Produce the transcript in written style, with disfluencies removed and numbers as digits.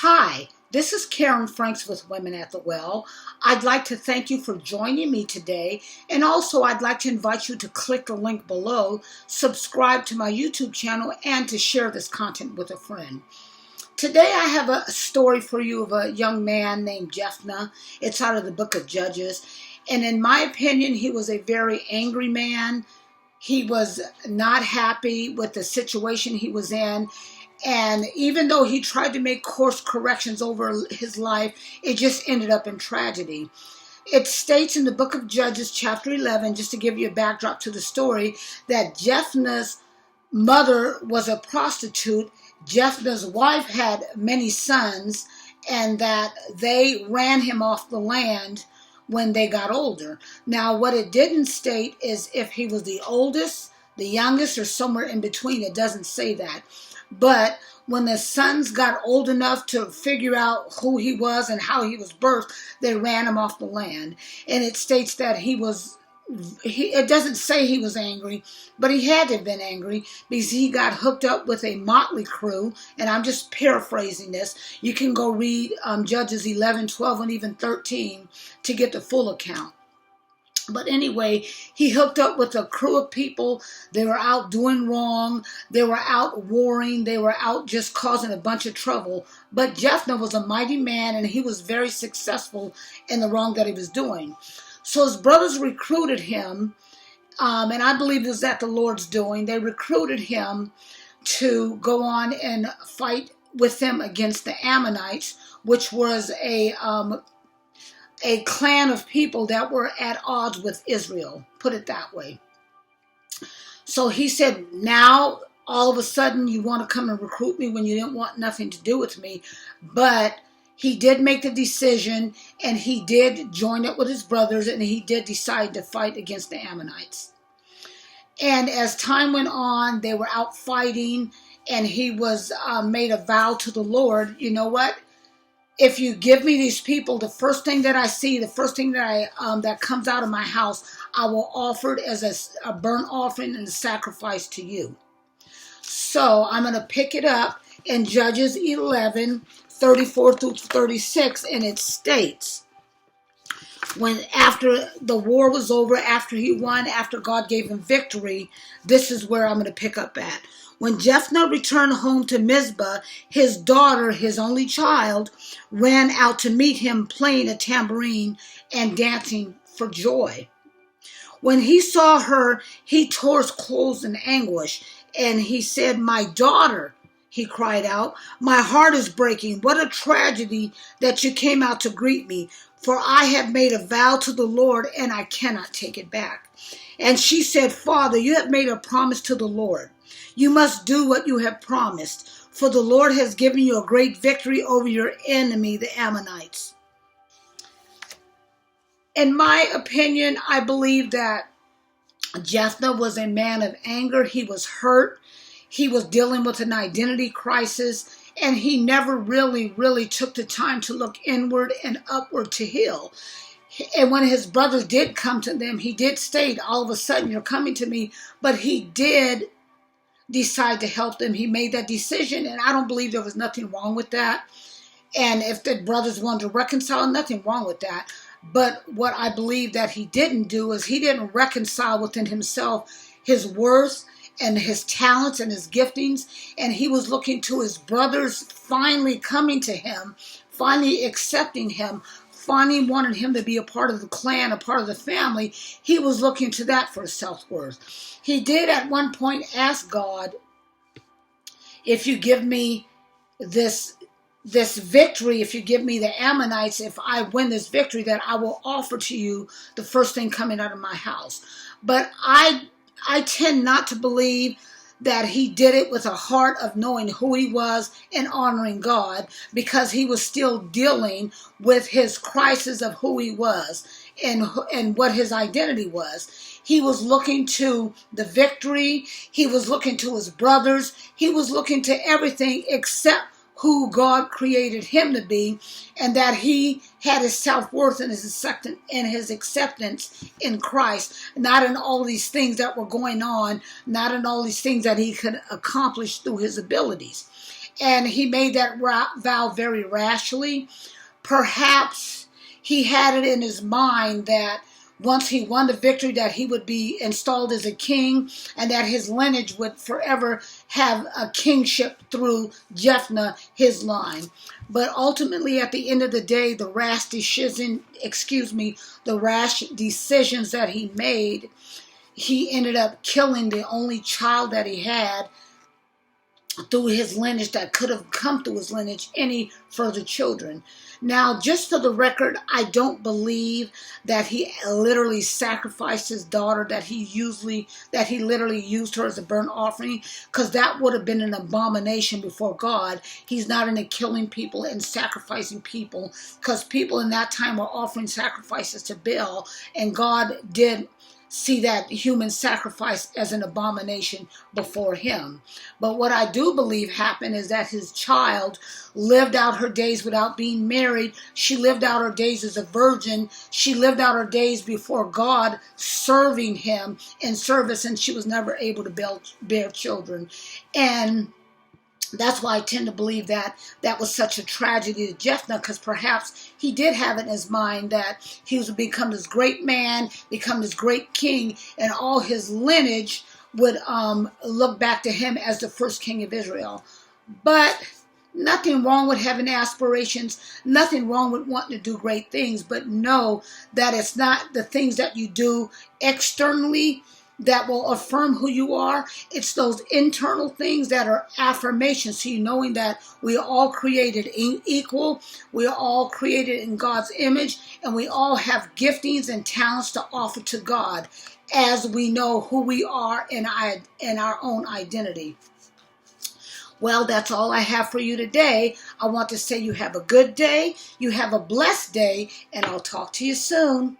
Hi, this is Karen Franks with Women at the Well. I'd like to thank you for joining me today, and also I'd like to invite you to click the link below, subscribe to my YouTube channel, and to share this content with a friend. Today I have a story for you of a young man named Jephthah. It's out of the book of Judges, and in my opinion, he was a very angry man. He was not happy with the situation he was in. And even though he tried to make course corrections over his life, it just ended up in tragedy. It states in the book of Judges, chapter 11, just to give you a backdrop to the story, that Jephthah's mother was a prostitute. Jephthah's wife had many sons, and that they ran him off the land when they got older. Now, what it didn't state is if he was the oldest, the youngest, or somewhere in between. It doesn't say that. But when the sons got old enough to figure out who he was and how he was birthed, they ran him off the land. And it states that it doesn't say he was angry, but he had to have been angry because he got hooked up with a motley crew. And I'm just paraphrasing this. You can go read Judges 11, 12, and even 13 to get the full account. But anyway, he hooked up with a crew of people. They were out doing wrong. They were out warring. They were out just causing a bunch of trouble. But Jephthah was a mighty man, and he was very successful in the wrong that he was doing. So his brothers recruited him, and I believe it was at the Lord's doing. They recruited him to go on and fight with them against the Ammonites, which was a clan of people that were at odds with Israel, put it that way. So he said, now all of a sudden you want to come and recruit me when you didn't want nothing to do with me. But he did make the decision, and he did join up with his brothers, and he did decide to fight against the Ammonites. And as time went on, they were out fighting, and he was made a vow to the Lord. You know what? If you give me these people, the first thing that I see, the first thing that that comes out of my house, I will offer it as a burnt offering and a sacrifice to you. So I'm going to pick it up in Judges 11, 34 through 36, and it states, when after the war was over, after he won, after God gave him victory, this is where I'm going to pick up at. When Jephthah returned home to Mizpah, his daughter, his only child, ran out to meet him playing a tambourine and dancing for joy. When he saw her, he tore his clothes in anguish, and he said, "My daughter," he cried out, "my heart is breaking. What a tragedy that you came out to greet me, for I have made a vow to the Lord, and I cannot take it back." And she said, "Father, you have made a promise to the Lord. You must do what you have promised, for the Lord has given you a great victory over your enemy, the Ammonites." In my opinion, I believe that Jephthah was a man of anger. He was hurt. He was dealing with an identity crisis, and he never really took the time to look inward and upward to heal. And when his brothers did come to them, he did state, all of a sudden, "You're coming to me," but he did decide to help them. He made that decision, and I don't believe there was nothing wrong with that. And if the brothers wanted to reconcile, nothing wrong with that. But what I believe that he didn't do is he didn't reconcile within himself his worth and his talents and his giftings, and he was looking to his brothers finally coming to him, finally accepting him, finally wanted him to be a part of the clan, a part of the family. He was looking to that for self-worth. He did at one point ask God, "If you give me this victory, if you give me the Ammonites, if I win this victory, that I will offer to you the first thing coming out of my house." But I tend not to believe that he did it with a heart of knowing who he was and honoring God, because he was still dealing with his crisis of who he was and what his identity was. He was looking to the victory. He was looking to his brothers. He was looking to everything except who God created him to be, and that he had his self-worth and his acceptance in Christ, not in all these things that were going on, not in all these things that he could accomplish through his abilities. and he made that vow very rashly. Perhaps he had it in his mind that once he won the victory that he would be installed as a king and that his lineage would forever have a kingship through Jephthah, his line. But ultimately, at the end of the day, the rash decisions that he made, he ended up killing the only child that he had through his lineage that could have come through his lineage, any further children. Now, just for the record, I don't believe that he literally sacrificed his daughter, that he literally used her as a burnt offering, because that would have been an abomination before God. He's not into killing people and sacrificing people, because people in that time were offering sacrifices to Baal, and God did see that human sacrifice as an abomination before him. But what I do believe happened is that his child lived out her days without being married. She lived out her days as a virgin. She lived out her days before God, serving him in service, and she was never able to bear children. And that's why I tend to believe that that was such a tragedy to Jephthah, because perhaps he did have it in his mind that he was to become this great man, become this great king, and all his lineage would look back to him as the first king of Israel. But nothing wrong with having aspirations, nothing wrong with wanting to do great things, but know that it's not the things that you do externally that will affirm who you are. It's those internal things that are affirmations. So you knowing that we are all created equal, we are all created in God's image, and we all have giftings and talents to offer to God as we know who we are in our own identity. Well, that's all I have for you today. I want to say you have a good day, you have a blessed day, and I'll talk to you soon.